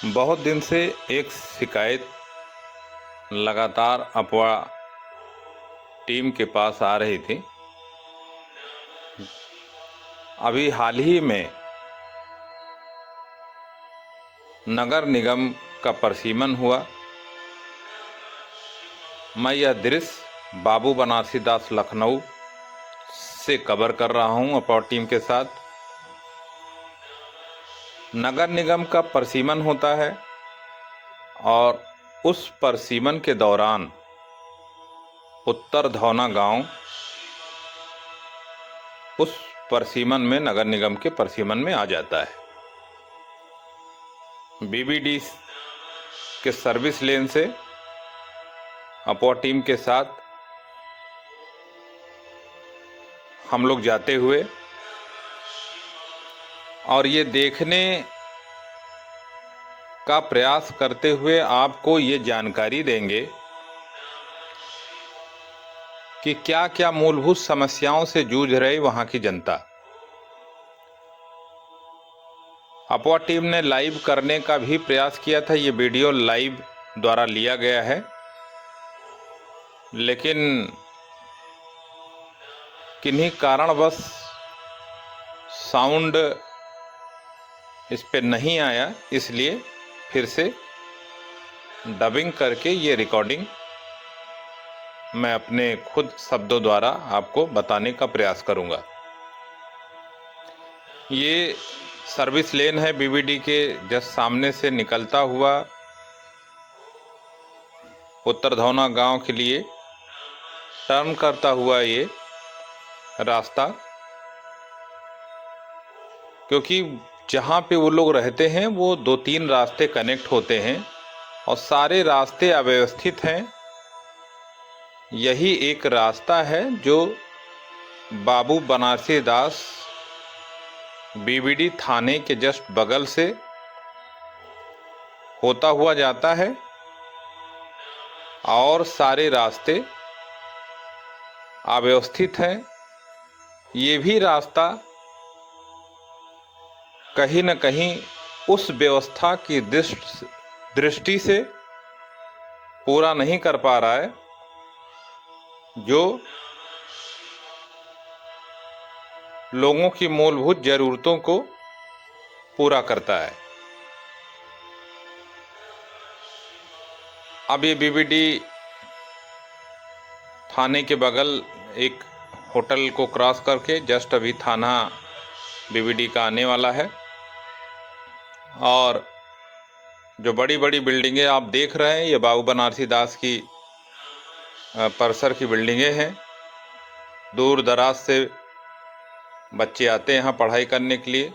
बहुत दिन से एक शिकायत लगातार अपवा टीम के पास आ रही थी। अभी हाल ही में नगर निगम का परिसीमन हुआ। मैं यह दृश्य बाबू बनारसी दास लखनऊ से कवर कर रहा हूं अपवा टीम के साथ। नगर निगम का परिसीमन होता है और उस परिसीमन के दौरान उत्तर धौना गांव उस परिसीमन में नगर निगम के परिसीमन में आ जाता है। बीबीडी के सर्विस लेन से अपवा टीम के साथ हम लोग जाते हुए और ये देखने का प्रयास करते हुए आपको ये जानकारी देंगे कि क्या क्या मूलभूत समस्याओं से जूझ रही वहां की जनता। अपवा टीम ने लाइव करने का भी प्रयास किया था। ये वीडियो लाइव द्वारा लिया गया है, लेकिन किन्हीं कारणवश साउंड इस पे नहीं आया, इसलिए फिर से डबिंग करके ये रिकॉर्डिंग मैं अपने खुद शब्दों द्वारा आपको बताने का प्रयास करूंगा। ये सर्विस लेन है बीबीडी के जस्ट सामने से निकलता हुआ उत्तर धौना गांव के लिए टर्न करता हुआ ये रास्ता, क्योंकि जहाँ पे वो लोग रहते हैं वो 2-3 रास्ते कनेक्ट होते हैं और सारे रास्ते अव्यवस्थित हैं। यही एक रास्ता है जो बाबू बनारसी दास बीबीडी थाने के जस्ट बगल से होता हुआ जाता है और सारे रास्ते अव्यवस्थित हैं। ये भी रास्ता कहीं न कहीं उस व्यवस्था की दृष्टि से पूरा नहीं कर पा रहा है जो लोगों की मूलभूत जरूरतों को पूरा करता है। अब ये बीबीडी थाने के बगल एक होटल को क्रॉस करके जस्ट अभी थाना बीबीडी का आने वाला है और जो बड़ी बड़ी बिल्डिंगें आप देख रहे हैं ये बाबू बनारसी दास की परिसर की बिल्डिंगें हैं। दूर दराज से बच्चे आते हैं यहाँ पढ़ाई करने के लिए।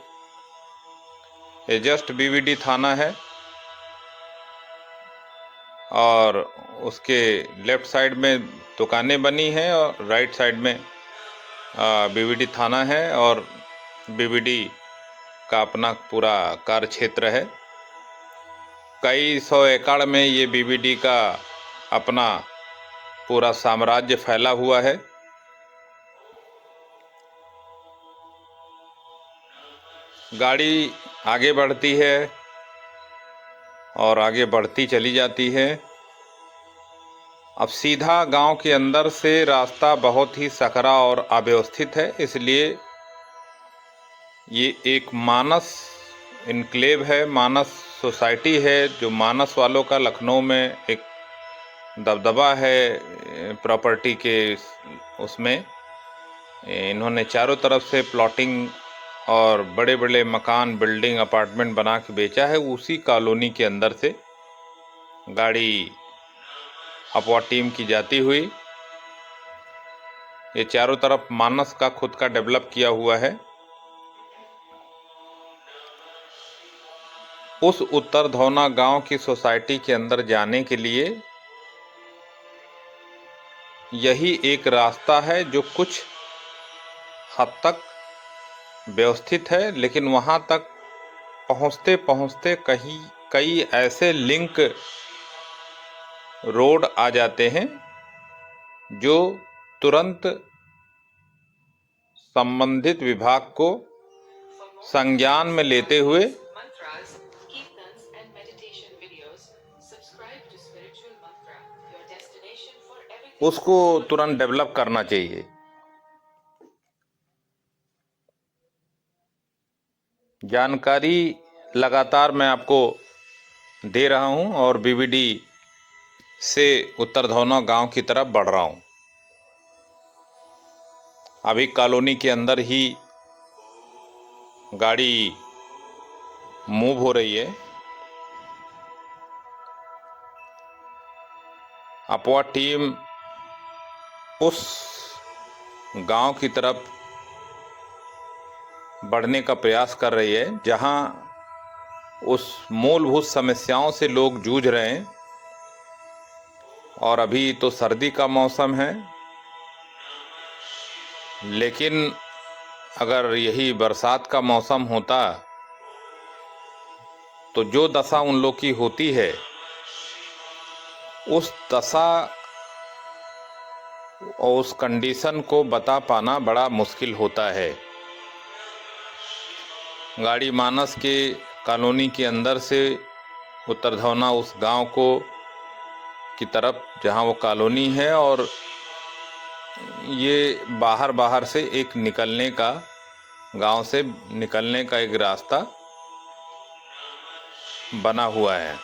ये जस्ट बीबीडी थाना है और उसके लेफ्ट साइड में दुकानें बनी हैं और राइट साइड में बीबीडी थाना है और बीबीडी का अपना पूरा कार्य क्षेत्र है। कई 100 एकड़ में ये बीबीडी का अपना पूरा साम्राज्य फैला हुआ है। गाड़ी आगे बढ़ती है और आगे बढ़ती चली जाती है। अब सीधा गांव के अंदर से रास्ता बहुत ही सकरा और अव्यवस्थित है, इसलिए ये एक मानस इनक्लेव है, मानस सोसाइटी है जो मानस वालों का लखनऊ में एक दबदबा है प्रॉपर्टी के। उसमें इन्होंने चारों तरफ से प्लॉटिंग और बड़े बड़े मकान बिल्डिंग अपार्टमेंट बना के बेचा है। उसी कॉलोनी के अंदर से गाड़ी अपवा टीम की जाती हुई ये चारों तरफ मानस का खुद का डेवलप किया हुआ है। उस उत्तर धौना गांव की सोसाइटी के अंदर जाने के लिए यही एक रास्ता है जो कुछ हद तक व्यवस्थित है, लेकिन वहां तक पहुंचते पहुंचते कई ऐसे लिंक रोड आ जाते हैं जो तुरंत संबंधित विभाग को संज्ञान में लेते हुए उसको तुरंत डेवलप करना चाहिए। जानकारी लगातार मैं आपको दे रहा हूं और बीबीडी से उत्तर धौना गांव की तरफ बढ़ रहा हूं। अभी कॉलोनी के अंदर ही गाड़ी मूव हो रही है। अपोवा टीम उस गांव की तरफ बढ़ने का प्रयास कर रही है जहां उस मूलभूत समस्याओं से लोग जूझ रहे हैं। और अभी तो सर्दी का मौसम है, लेकिन अगर यही बरसात का मौसम होता तो जो दशा उन लोग की होती है, उस दशा और उस कंडीशन को बता पाना बड़ा मुश्किल होता है। गाड़ी मानस के कॉलोनी के अंदर से उत्तर धौना उस गांव को की तरफ जहां वो कॉलोनी है, और ये बाहर से एक निकलने का, गांव से निकलने का एक रास्ता बना हुआ है।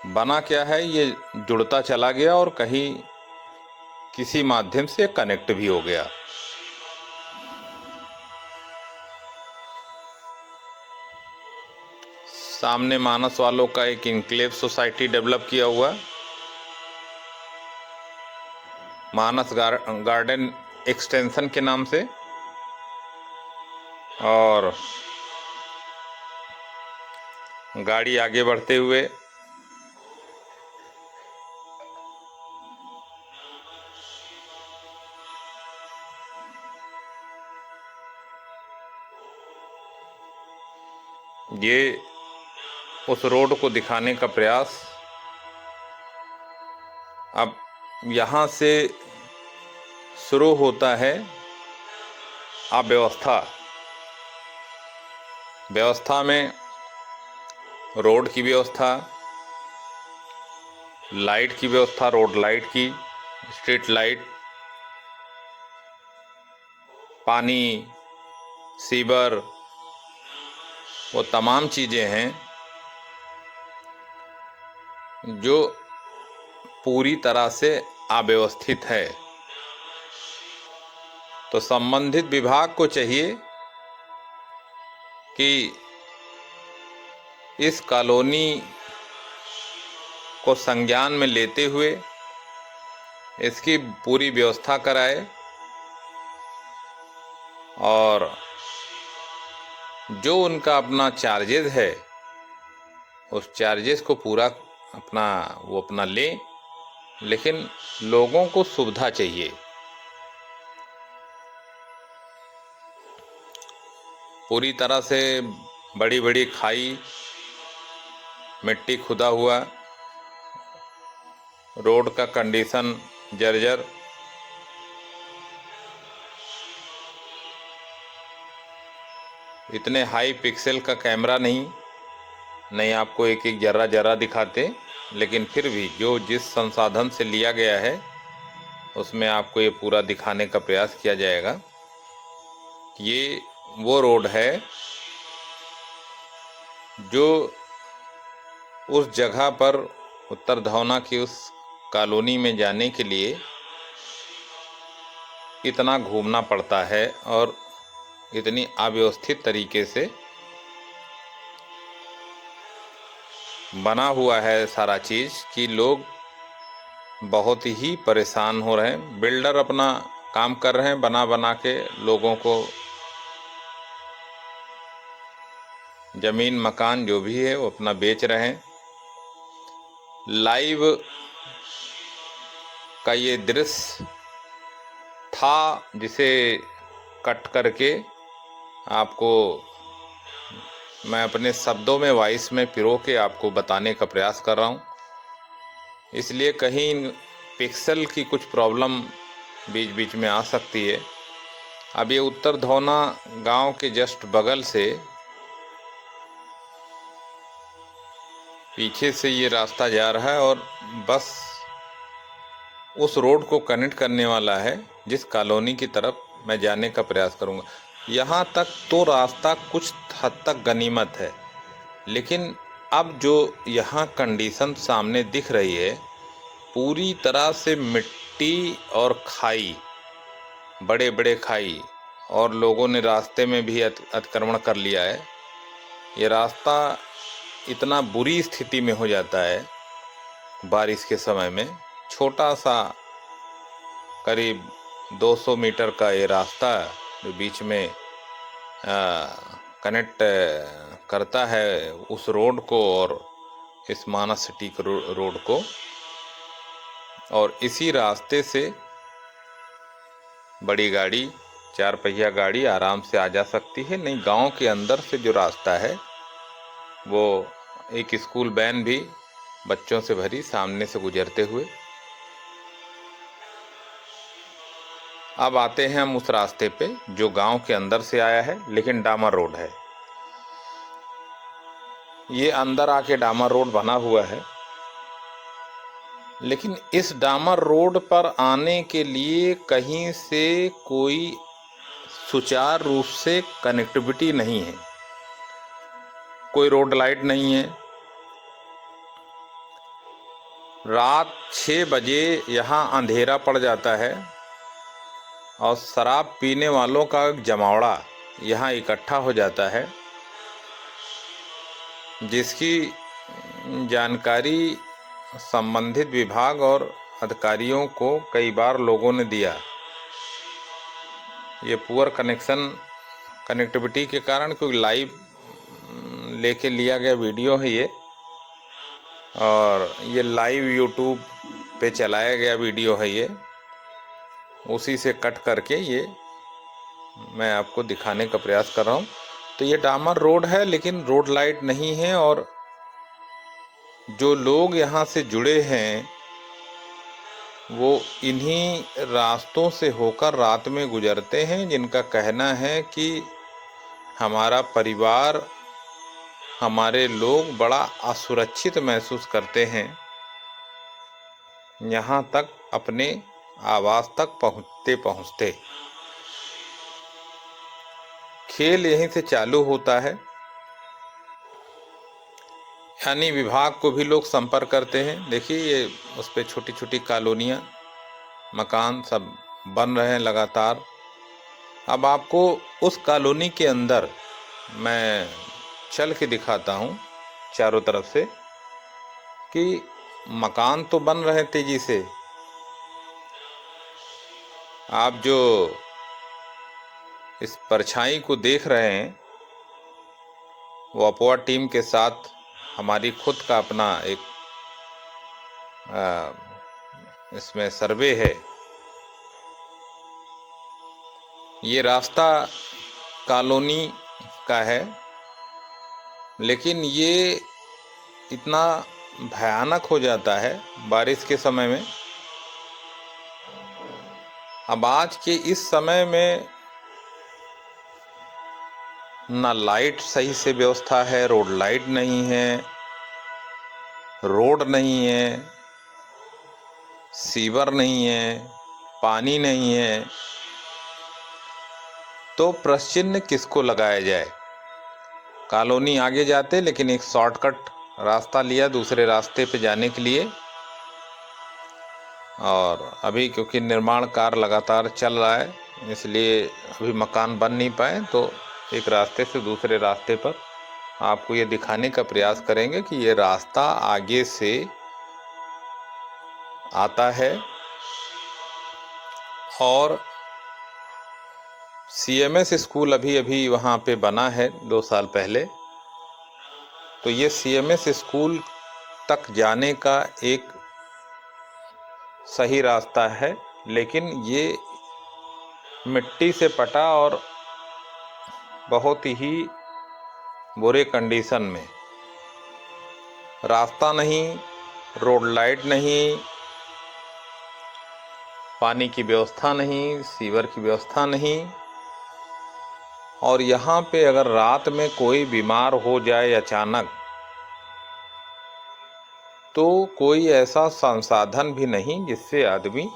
बना क्या है, ये जुड़ता चला गया और कहीं किसी माध्यम से कनेक्ट भी हो गया। सामने मानस वालों का एक इनक्लेव सोसाइटी डेवलप किया हुआ, मानस गार्डन एक्सटेंशन के नाम से। और गाड़ी आगे बढ़ते हुए ये उस रोड को दिखाने का प्रयास। अब यहाँ से शुरू होता है अव्यवस्था। व्यवस्था में रोड की व्यवस्था, लाइट की व्यवस्था, रोड लाइट की, स्ट्रीट लाइट, पानी, सीवर, वो तमाम चीज़ें हैं जो पूरी तरह से अव्यवस्थित है। तो संबंधित विभाग को चाहिए कि इस कॉलोनी को संज्ञान में लेते हुए इसकी पूरी व्यवस्था कराए और जो उनका अपना चार्जेस है उस चार्जेस को पूरा अपना ले, लेकिन लोगों को सुविधा चाहिए। पूरी तरह से बड़ी बड़ी खाई, मिट्टी खुदा हुआ, रोड का कंडीशन जर्जर। इतने हाई पिक्सल का कैमरा नहीं आपको एक एक जर्रा जर्रा दिखाते, लेकिन फिर भी जो जिस संसाधन से लिया गया है उसमें आपको ये पूरा दिखाने का प्रयास किया जाएगा। ये वो रोड है जो उस जगह पर उत्तर धौना की उस कॉलोनी में जाने के लिए इतना घूमना पड़ता है और इतनी अव्यवस्थित तरीके से बना हुआ है सारा चीज़ कि लोग बहुत ही परेशान हो रहे हैं। बिल्डर अपना काम कर रहे हैं, बना के लोगों को ज़मीन मकान जो भी है वो अपना बेच रहे हैं। लाइव का ये दृश्य था जिसे कट करके आपको मैं अपने शब्दों में, वॉइस में पिरो के आपको बताने का प्रयास कर रहा हूँ। इसलिए कहीं पिक्सल की कुछ प्रॉब्लम बीच बीच में आ सकती है। अब ये उत्तर धौना गांव के जस्ट बगल से पीछे से ये रास्ता जा रहा है और बस उस रोड को कनेक्ट करने वाला है जिस कॉलोनी की तरफ मैं जाने का प्रयास करूँगा। यहाँ तक तो रास्ता कुछ हद तक गनीमत है, लेकिन अब जो यहाँ कंडीशन सामने दिख रही है, पूरी तरह से मिट्टी और खाई, बड़े बड़े खाई, और लोगों ने रास्ते में भी अतिक्रमण कर लिया है। ये रास्ता इतना बुरी स्थिति में हो जाता है बारिश के समय में। छोटा सा करीब 200 मीटर का ये रास्ता जो बीच में कनेक्ट करता है उस रोड को और इस मानस सिटी रोड को, और इसी रास्ते से बड़ी गाड़ी, 4 पहिया गाड़ी आराम से आ जा सकती है। नहीं, गांव के अंदर से जो रास्ता है वो एक स्कूल वैन भी बच्चों से भरी सामने से गुजरते हुए। अब आते हैं हम उस रास्ते पे जो गांव के अंदर से आया है, लेकिन डामर रोड है। ये अंदर आके डामर रोड बना हुआ है, लेकिन इस डामर रोड पर आने के लिए कहीं से कोई सुचारू रूप से कनेक्टिविटी नहीं है। कोई रोड लाइट नहीं है। रात 6 बजे यहाँ अंधेरा पड़ जाता है और शराब पीने वालों का जमावड़ा यहाँ इकट्ठा हो जाता है, जिसकी जानकारी संबंधित विभाग और अधिकारियों को कई बार लोगों ने दिया। ये पुअर कनेक्टिविटी के कारण, क्योंकि लाइव लेके लिया गया वीडियो है ये, और ये लाइव यूट्यूब पे चलाया गया वीडियो है ये, उसी से कट करके ये मैं आपको दिखाने का प्रयास कर रहा हूँ। तो ये डामर रोड है, लेकिन रोड लाइट नहीं है, और जो लोग यहाँ से जुड़े हैं वो इन्हीं रास्तों से होकर रात में गुजरते हैं, जिनका कहना है कि हमारा परिवार, हमारे लोग बड़ा असुरक्षित महसूस करते हैं यहाँ तक अपने आवास तक पहुँचते पहुँचते। खेल यहीं से चालू होता है, यानी विभाग को भी लोग संपर्क करते हैं। देखिए ये उस पर छोटी छोटी कॉलोनियाँ, मकान सब बन रहे हैं लगातार। अब आपको उस कॉलोनी के अंदर मैं चल के दिखाता हूँ चारों तरफ से कि मकान तो बन रहे हैं तेजी से। आप जो इस परछाई को देख रहे हैं वो अपोवा टीम के साथ हमारी खुद का अपना एक इसमें सर्वे है। ये रास्ता कॉलोनी का है, लेकिन ये इतना भयानक हो जाता है बारिश के समय में। अब आज के इस समय में ना लाइट सही से व्यवस्था है, रोड लाइट नहीं है, रोड नहीं है, सीवर नहीं है, पानी नहीं है, तो प्रश्न किसको लगाया जाए। कॉलोनी आगे जाते, लेकिन एक शॉर्टकट रास्ता लिया दूसरे रास्ते पे जाने के लिए, और अभी क्योंकि निर्माण कार्य लगातार चल रहा है इसलिए अभी मकान बन नहीं पाए, तो एक रास्ते से दूसरे रास्ते पर आपको ये दिखाने का प्रयास करेंगे कि ये रास्ता आगे से आता है और CMS स्कूल अभी अभी वहाँ पे बना है 2 साल पहले। तो ये CMS स्कूल तक जाने का एक सही रास्ता है, लेकिन ये मिट्टी से पटा और बहुत ही बुरे कंडीशन में। रास्ता नहीं, रोड लाइट नहीं, पानी की व्यवस्था नहीं, सीवर की व्यवस्था नहीं, और यहाँ पे अगर रात में कोई बीमार हो जाए अचानक तो कोई ऐसा संसाधन भी नहीं जिससे आदमी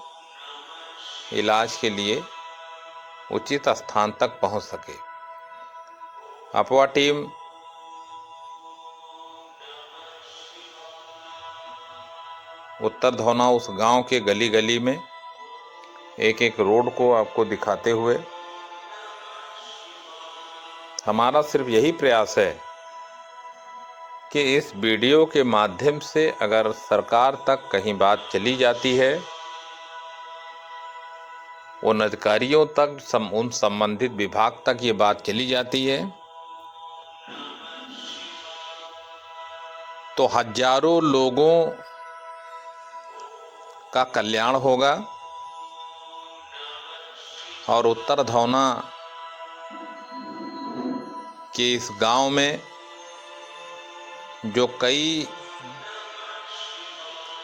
इलाज के लिए उचित स्थान तक पहुंच सके। अफवाह टीम उत्तर धौना उस गांव के गली गली में एक एक रोड को आपको दिखाते हुए, हमारा सिर्फ यही प्रयास है कि इस वीडियो के माध्यम से अगर सरकार तक कहीं बात चली जाती है, उन अधिकारियों तक, उन संबंधित विभाग तक ये बात चली जाती है, तो हजारों लोगों का कल्याण होगा और उत्तर धौना के इस गांव में जो कई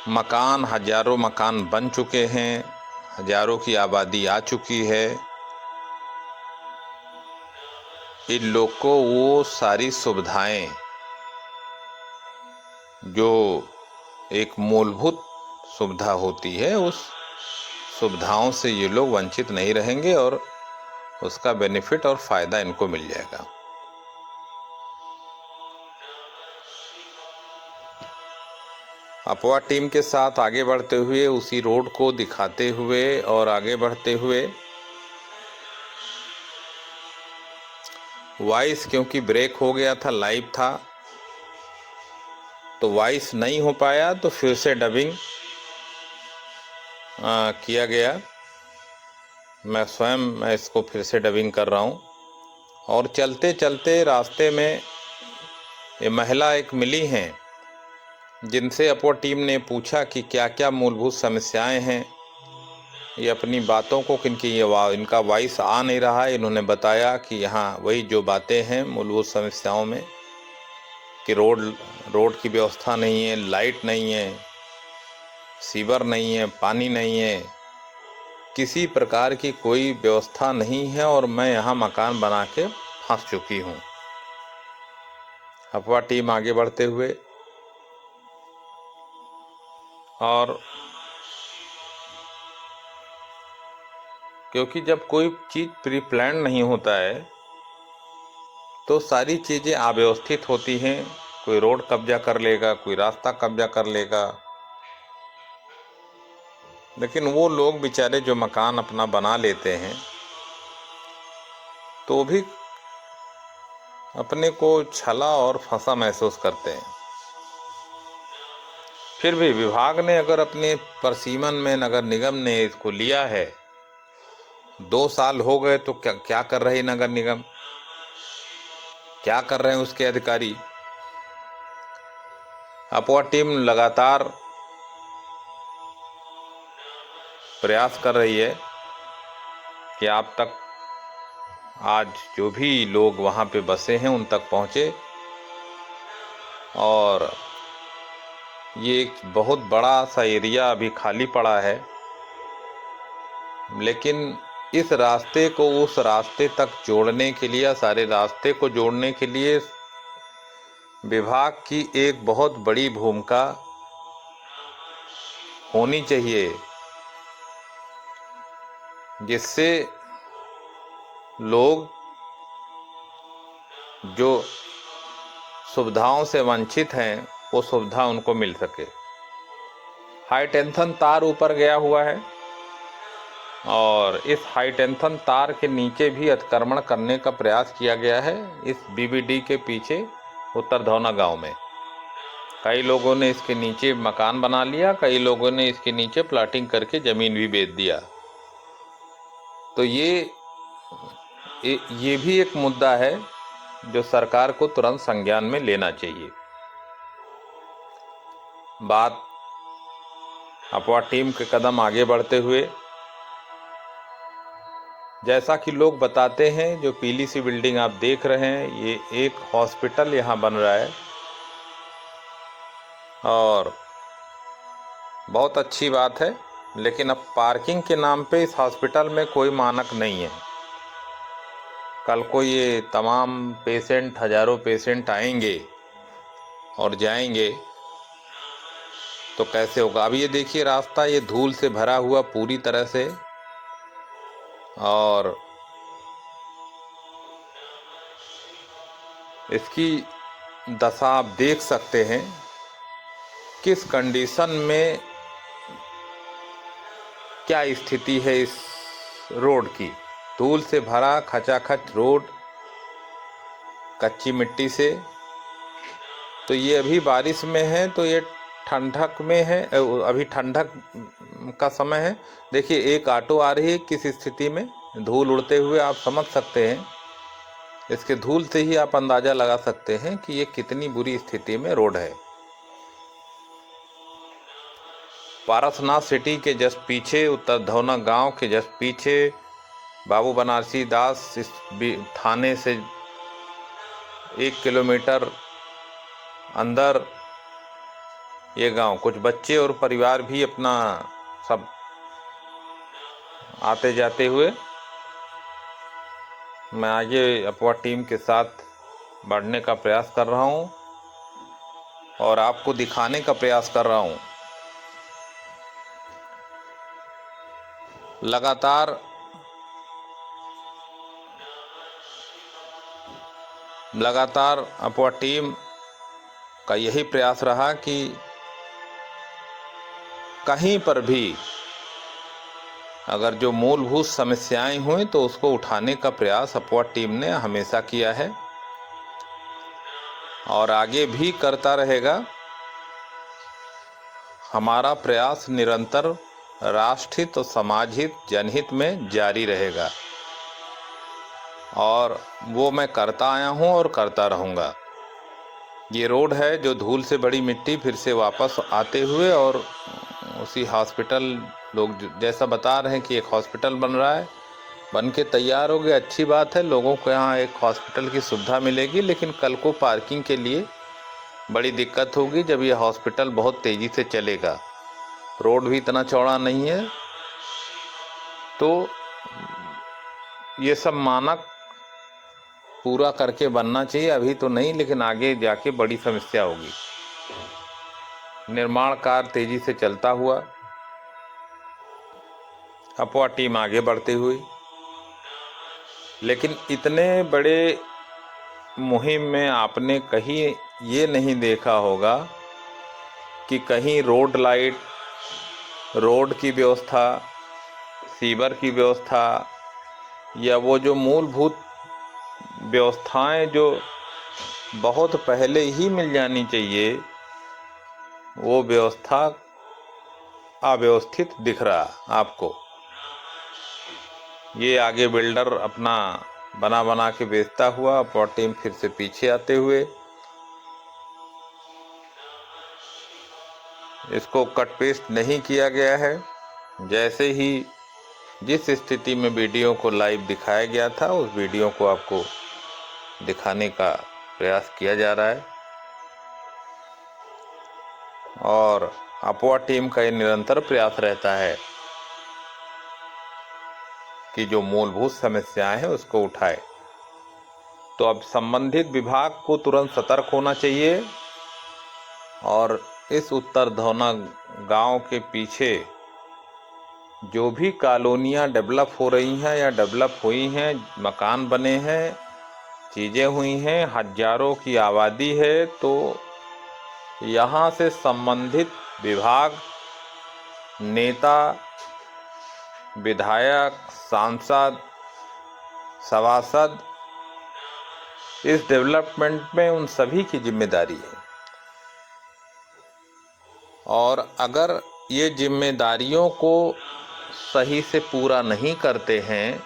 मकान, हजारों मकान बन चुके हैं, हजारों की आबादी आ चुकी है, इन लोग को वो सारी सुविधाएं जो एक मूलभूत सुविधा होती है, उस सुविधाओं से ये लोग वंचित नहीं रहेंगे और उसका बेनिफिट और फायदा इनको मिल जाएगा। अफवाह टीम के साथ आगे बढ़ते हुए, उसी रोड को दिखाते हुए और आगे बढ़ते हुए, वॉइस क्योंकि ब्रेक हो गया था, लाइव था, तो वॉइस नहीं हो पाया, तो फिर से डबिंग किया गया। मैं इसको फिर से डबिंग कर रहा हूँ। और चलते चलते रास्ते में ये महिला एक मिली हैं, जिनसे अफवाह टीम ने पूछा कि क्या क्या मूलभूत समस्याएं हैं। ये अपनी बातों को, इनका वॉइस आ नहीं रहा है, इन्होंने बताया कि यहाँ वही जो बातें हैं मूलभूत समस्याओं में, कि रोड की व्यवस्था नहीं है, लाइट नहीं है, सीवर नहीं है, पानी नहीं है, किसी प्रकार की कोई व्यवस्था नहीं है और मैं यहाँ मकान बना के फंस चुकी हूँ। अफवाह टीम आगे बढ़ते हुए, और क्योंकि जब कोई चीज़ प्री प्लान नहीं होता है तो सारी चीज़ें अव्यवस्थित होती हैं। कोई रोड कब्जा कर लेगा, कोई रास्ता कब्जा कर लेगा, लेकिन वो लोग बेचारे जो मकान अपना बना लेते हैं तो भी अपने को छला और फंसा महसूस करते हैं। फिर भी विभाग ने अगर अपने परसीमन में, नगर निगम ने इसको लिया है, 2 साल हो गए, तो क्या कर रही नगर निगम, क्या कर रहे हैं उसके अधिकारी। अफवाह टीम लगातार प्रयास कर रही है कि आप तक आज जो भी लोग वहाँ पे बसे हैं उन तक पहुँचे, और ये एक बहुत बड़ा सा एरिया अभी खाली पड़ा है, लेकिन इस रास्ते को उस रास्ते तक जोड़ने के लिए, सारे रास्ते को जोड़ने के लिए विभाग की एक बहुत बड़ी भूमिका होनी चाहिए, जिससे लोग जो सुविधाओं से वंचित हैं वो सुविधा उनको मिल सके। हाई टेंशन तार ऊपर गया हुआ है और इस हाई टेंशन तार के नीचे भी अतिक्रमण करने का प्रयास किया गया है। इस बीबीडी के पीछे उत्तर धौना गांव में कई लोगों ने इसके नीचे मकान बना लिया, कई लोगों ने इसके नीचे प्लाटिंग करके ज़मीन भी बेच दिया। तो ये भी एक मुद्दा है जो सरकार को तुरंत संज्ञान में लेना चाहिए। बात अफवाह टीम के कदम आगे बढ़ते हुए, जैसा कि लोग बताते हैं, जो पीली सी बिल्डिंग आप देख रहे हैं, ये एक हॉस्पिटल यहाँ बन रहा है और बहुत अच्छी बात है, लेकिन अब पार्किंग के नाम पे इस हॉस्पिटल में कोई मानक नहीं है। कल को ये तमाम पेशेंट, हजारों पेशेंट आएंगे और जाएंगे, तो कैसे होगा। अब ये देखिए रास्ता ये धूल से भरा हुआ पूरी तरह से, और इसकी दशा आप देख सकते हैं किस कंडीशन में, क्या स्थिति है इस रोड की। धूल से भरा खचाखच रोड, कच्ची मिट्टी से। तो ये अभी बारिश में है, तो ये ठंडक में है, अभी ठंडक का समय है। देखिए एक ऑटो आ रही है, किस स्थिति में धूल उड़ते हुए, आप समझ सकते हैं। इसके धूल से ही आप अंदाज़ा लगा सकते हैं कि ये कितनी बुरी स्थिति में रोड है। पारसनाथ सिटी के जस्ट पीछे, उत्तर धौना गांव के जस्ट पीछे, बाबू बनारसी दास इस थाने से 1 किलोमीटर अंदर ये गांव। कुछ बच्चे और परिवार भी अपना सब आते जाते हुए। मैं आगे अफवाह टीम के साथ बढ़ने का प्रयास कर रहा हूं और आपको दिखाने का प्रयास कर रहा हूं। लगातार अफवाह टीम का यही प्रयास रहा कि कहीं पर भी अगर जो मूलभूत समस्याएं हुई तो उसको उठाने का प्रयास अफवाह टीम ने हमेशा किया है और आगे भी करता रहेगा। हमारा प्रयास निरंतर राष्ट्रहित और समाजहित जनहित में जारी रहेगा और वो मैं करता आया हूँ और करता रहूँगा। ये रोड है जो धूल से बड़ी मिट्टी फिर से वापस आते हुए, और उसी हॉस्पिटल, लोग जैसा बता रहे हैं कि एक हॉस्पिटल बन रहा है, बन के तैयार हो गया, अच्छी बात है। लोगों को यहाँ एक हॉस्पिटल की सुविधा मिलेगी, लेकिन कल को पार्किंग के लिए बड़ी दिक्कत होगी जब ये हॉस्पिटल बहुत तेज़ी से चलेगा। रोड भी इतना चौड़ा नहीं है, तो ये सब मानक पूरा करके बनना चाहिए। अभी तो नहीं, लेकिन आगे जाके बड़ी समस्या होगी। निर्माण कार्य तेजी से चलता हुआ, अफवाह टीम आगे बढ़ती हुई, लेकिन इतने बड़े मुहिम में आपने कहीं ये नहीं देखा होगा कि कहीं रोड लाइट, रोड की व्यवस्था, सीवर की व्यवस्था, या वो जो मूलभूत व्यवस्थाएं जो बहुत पहले ही मिल जानी चाहिए, वो व्यवस्था अव्यवस्थित दिख रहा आपको। ये आगे बिल्डर अपना बना बना के बेचता हुआ, अफवाह टीम फिर से पीछे आते हुए इसको कट पेस्ट नहीं किया गया है। जैसे ही जिस स्थिति में वीडियो को लाइव दिखाया गया था, उस वीडियो को आपको दिखाने का प्रयास किया जा रहा है और अफवाह टीम का ये निरंतर प्रयास रहता है कि जो मूलभूत समस्याएं हैं उसको उठाए। तो अब संबंधित विभाग को तुरंत सतर्क होना चाहिए और इस उत्तर धौना गांव के पीछे जो भी कॉलोनियां डेवलप हो रही हैं या डेवलप हुई हैं, मकान बने हैं, चीज़ें हुई हैं, हजारों की आबादी है, तो यहाँ से संबंधित विभाग, नेता, विधायक, सांसद, सभासद, इस डेवलपमेंट में उन सभी की जिम्मेदारी है। और अगर ये जिम्मेदारियों को सही से पूरा नहीं करते हैं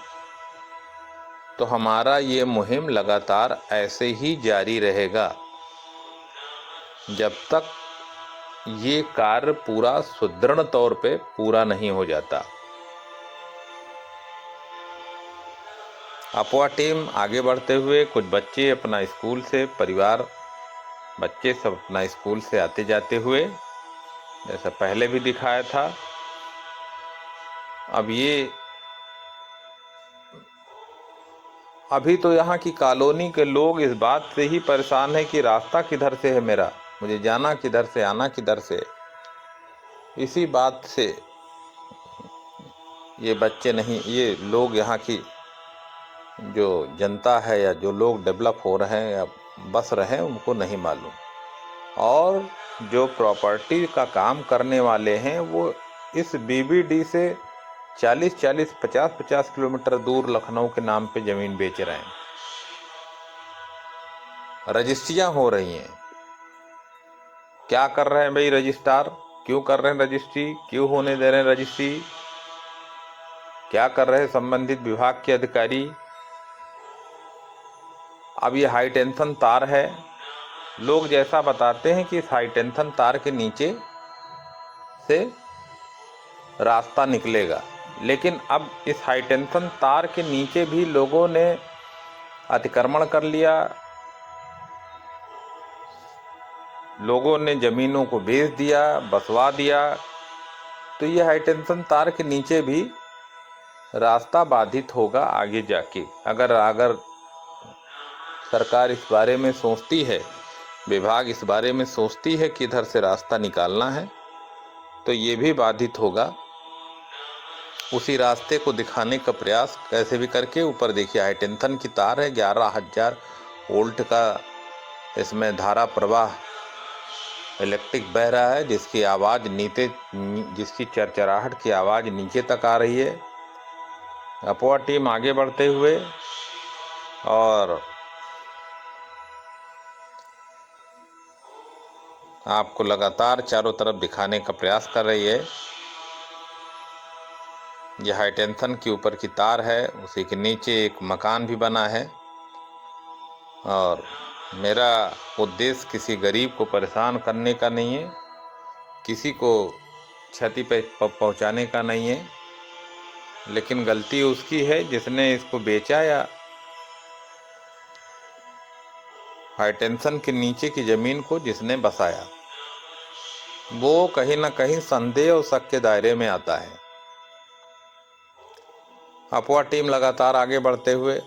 तो हमारा ये मुहिम लगातार ऐसे ही जारी रहेगा जब तक ये कार्य पूरा सुदृढ़ तौर पे पूरा नहीं हो जाता। अफवाह टीम आगे बढ़ते हुए, कुछ बच्चे अपना स्कूल से, परिवार, बच्चे सब अपना स्कूल से आते जाते हुए, जैसा पहले भी दिखाया था। अब ये अभी तो यहाँ की कॉलोनी के लोग इस बात से ही परेशान है कि रास्ता किधर से है मेरा, मुझे जाना किधर से, आना किधर से। इसी बात से ये बच्चे नहीं, ये लोग, यहाँ की जो जनता है या जो लोग डेवलप हो रहे हैं या बस रहे हैं, उनको नहीं मालूम। और जो प्रॉपर्टी का काम करने वाले हैं वो इस बीबीडी से 40-40, 50-50 किलोमीटर दूर लखनऊ के नाम पे ज़मीन बेच रहे हैं। रजिस्ट्रियाँ हो रही हैं। क्या कर रहे हैं भाई रजिस्ट्रार? क्यों कर रहे हैं रजिस्ट्री? क्यों होने दे रहे हैं रजिस्ट्री? क्या कर रहे हैं संबंधित विभाग के अधिकारी? अब ये हाई टेंशन तार है। लोग जैसा बताते हैं कि इस हाई टेंशन तार के नीचे से रास्ता निकलेगा, लेकिन अब इस हाई टेंशन तार के नीचे भी लोगों ने अतिक्रमण कर लिया, लोगों ने ज़मीनों को बेच दिया, बसवा दिया। तो ये हाई टेंशन तार के नीचे भी रास्ता बाधित होगा आगे जाके। अगर सरकार इस बारे में सोचती है, विभाग इस बारे में सोचती है कि इधर से रास्ता निकालना है, तो ये भी बाधित होगा। उसी रास्ते को दिखाने का प्रयास कैसे भी करके, ऊपर देखिए हाई टेंशन की तार है, 11,000 वोल्ट का इसमें धारा प्रवाह इलेक्ट्रिक बह रहा है, जिसकी चरचराहट की आवाज़ नीचे तक आ रही है। अपोवा टीम आगे बढ़ते हुए और आपको लगातार चारों तरफ दिखाने का प्रयास कर रही है। यह हाई टेंशन के ऊपर की तार है, उसी के नीचे एक मकान भी बना है। और मेरा उद्देश्य किसी गरीब को परेशान करने का नहीं है, किसी को क्षति पहुंचाने का नहीं है, लेकिन गलती उसकी है जिसने इसको बेचा या हाई टेंशन के नीचे की ज़मीन को जिसने बसाया, वो कहीं ना कहीं संदेह और शक के दायरे में आता है। अपोवा टीम लगातार आगे बढ़ते हुए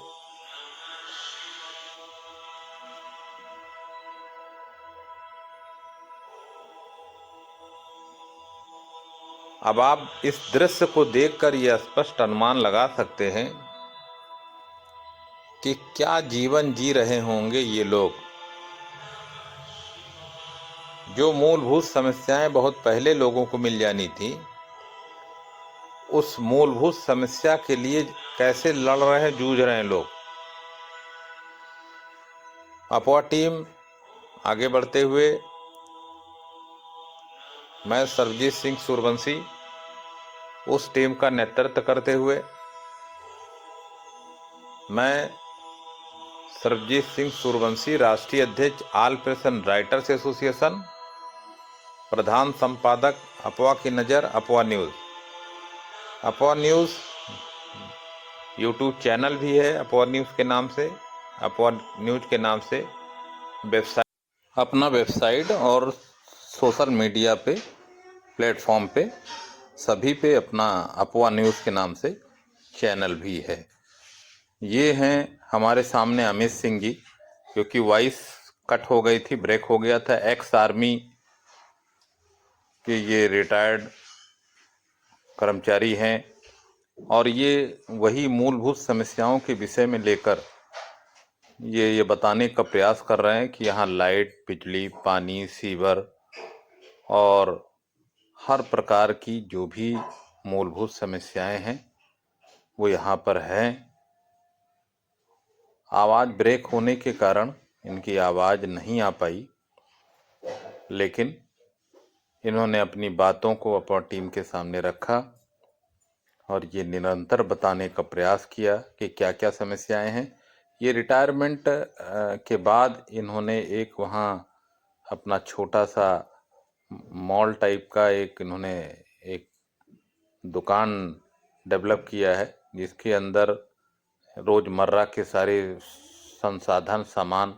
अब आप इस दृश्य को देखकर यह स्पष्ट अनुमान लगा सकते हैं कि क्या जीवन जी रहे होंगे ये लोग। जो मूलभूत समस्याएं बहुत पहले लोगों को मिल जानी थी, उस मूलभूत समस्या के लिए कैसे लड़ रहे हैं, जूझ रहे हैं लोग। अपोवा टीम आगे बढ़ते हुए, मैं सर्वजीत सिंह सूर्यवंशी उस टीम का नेतृत्व करते हुए, मैं सर्वजीत सिंह सूर्यवंशी, राष्ट्रीय अध्यक्ष all press and writers association, प्रधान संपादक अपोवा की नज़र Apowa news. Apowa news YouTube channel भी है अपोवा न्यूज़ के नाम से, अपोवा न्यूज़ के नाम से अपना वेबसाइट और सोशल मीडिया पे प्लेटफॉर्म पे सभी पे अपना अपोवा न्यूज़ के नाम से चैनल भी है। ये हैं हमारे सामने अमित सिंह जी, क्योंकि वॉइस कट हो गई थी, ब्रेक हो गया था। एक्स आर्मी के ये रिटायर्ड कर्मचारी हैं और ये वही मूलभूत समस्याओं के विषय में लेकर ये बताने का प्रयास कर रहे हैं कि यहाँ लाइट, बिजली, पानी, सीवर और हर प्रकार की जो भी मूलभूत समस्याएं हैं वो यहाँ पर हैं। आवाज़ ब्रेक होने के कारण इनकी आवाज़ नहीं आ पाई, लेकिन इन्होंने अपनी बातों को अपोवा टीम के सामने रखा और ये निरंतर बताने का प्रयास किया कि क्या क्या समस्याएं हैं। ये रिटायरमेंट के बाद इन्होंने एक वहाँ अपना छोटा सा मॉल टाइप का इन्होंने एक दुकान डेवलप किया है, जिसके अंदर रोज़मर्रा के सारे संसाधन सामान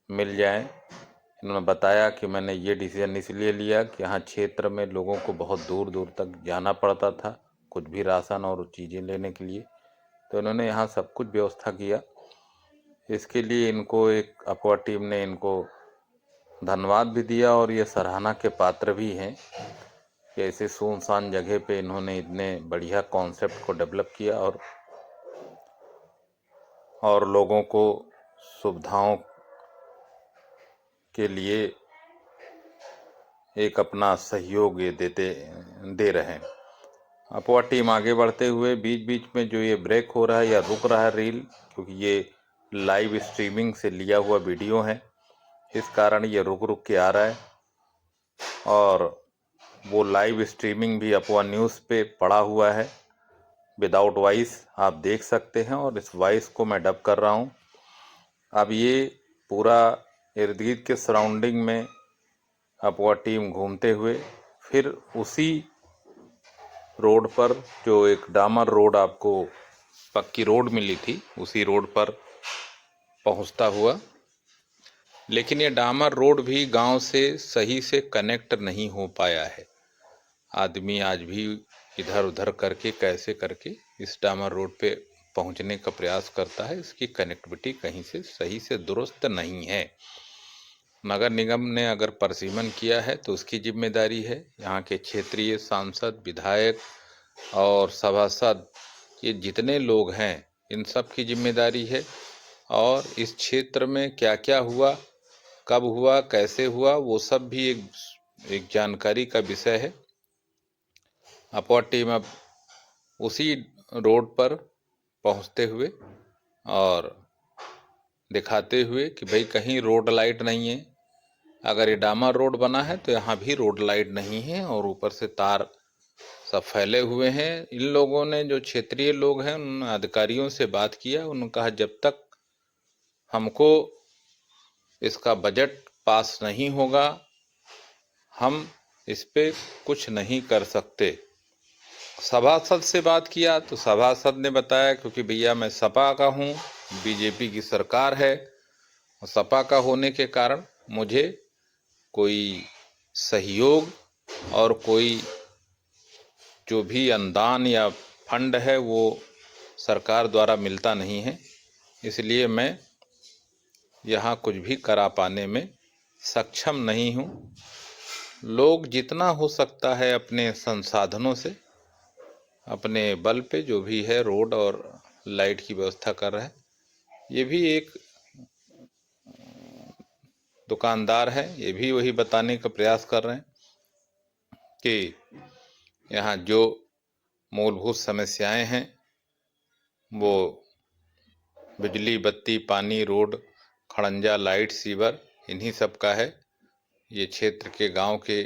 मिल जाएं। इन्होंने बताया कि मैंने ये डिसीजन इसलिए लिया कि यहाँ क्षेत्र में लोगों को बहुत दूर दूर तक जाना पड़ता था कुछ भी राशन और चीज़ें लेने के लिए, तो इन्होंने यहाँ सब कुछ व्यवस्था किया। इसके लिए इनको एक अपोवा टीम ने इनको धन्यवाद भी दिया और ये सराहना के पात्र भी हैं। कि ऐसे सुनसान जगह पे इन्होंने इतने बढ़िया कॉन्सेप्ट को डेवलप किया और लोगों को सुविधाओं के लिए एक अपना सहयोग ये दे रहे हैं। अपोवा टीम आगे बढ़ते हुए बीच बीच में जो ये ब्रेक हो रहा है या रुक रहा है रील, क्योंकि ये लाइव स्ट्रीमिंग से लिया हुआ वीडियो है, इस कारण ये रुक रुक के आ रहा है। और वो लाइव स्ट्रीमिंग भी अपोवा न्यूज़ पे पड़ा हुआ है, विदाउट वॉइस आप देख सकते हैं, और इस वॉइस को मैं डब कर रहा हूँ। अब ये पूरा इर्द गिर्द के सराउंडिंग में अपोवा टीम घूमते हुए फिर उसी रोड पर, जो एक डामर रोड आपको पक्की रोड मिली थी, उसी रोड पर पहुंचता हुआ। लेकिन ये डामर रोड भी गांव से सही से कनेक्ट नहीं हो पाया है। आदमी आज भी इधर उधर करके कैसे करके इस डामर रोड पे पहुंचने का प्रयास करता है। इसकी कनेक्टिविटी कहीं से सही से दुरुस्त नहीं है। नगर निगम ने अगर परिसीमन किया है तो उसकी जिम्मेदारी है। यहाँ के क्षेत्रीय सांसद, विधायक और सभासद, ये जितने लोग हैं, इन सब की जिम्मेदारी है। और इस क्षेत्र में क्या क्या हुआ, कब हुआ, कैसे हुआ, वो सब भी एक जानकारी का विषय है। अपोवा टीम अब उसी रोड पर पहुंचते हुए और दिखाते हुए कि भाई कहीं रोड लाइट नहीं है। अगर ये डामर रोड बना है तो यहाँ भी रोड लाइट नहीं है, और ऊपर से तार सब फैले हुए हैं। इन लोगों ने, जो क्षेत्रीय लोग हैं, उन अधिकारियों से बात किया। उन्होंने कहा जब तक हमको इसका बजट पास नहीं होगा, हम इस पे कुछ नहीं कर सकते। सभासद से बात किया तो सभासद ने बताया, क्योंकि भैया मैं सपा का हूँ, बीजेपी की सरकार है, और सपा का होने के कारण मुझे कोई सहयोग और कोई जो भी अनुदान या फंड है वो सरकार द्वारा मिलता नहीं है, इसलिए मैं यहाँ कुछ भी करा पाने में सक्षम नहीं हूँ। लोग जितना हो सकता है अपने संसाधनों से, अपने बल पे जो भी है रोड और लाइट की व्यवस्था कर रहे हैं। ये भी एक दुकानदार है, ये भी वही बताने का प्रयास कर रहे हैं कि यहाँ जो मूलभूत समस्याएं हैं वो बिजली, बत्ती, पानी, रोड, खड़ंजा, लाइट, सीवर, इन्हीं सब का है। ये क्षेत्र के गांव के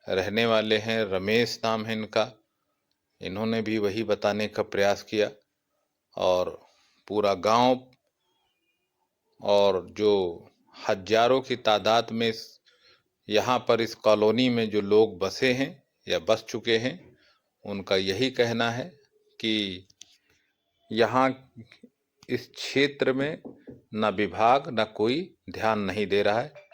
रहने वाले हैं, रमेश नाम है इनका। इन्होंने भी वही बताने का प्रयास किया, और पूरा गांव और जो हजारों की तादाद में यहाँ पर इस कॉलोनी में जो लोग बसे हैं या बस चुके हैं, उनका यही कहना है कि यहाँ इस क्षेत्र में न विभाग न कोई ध्यान नहीं दे रहा है।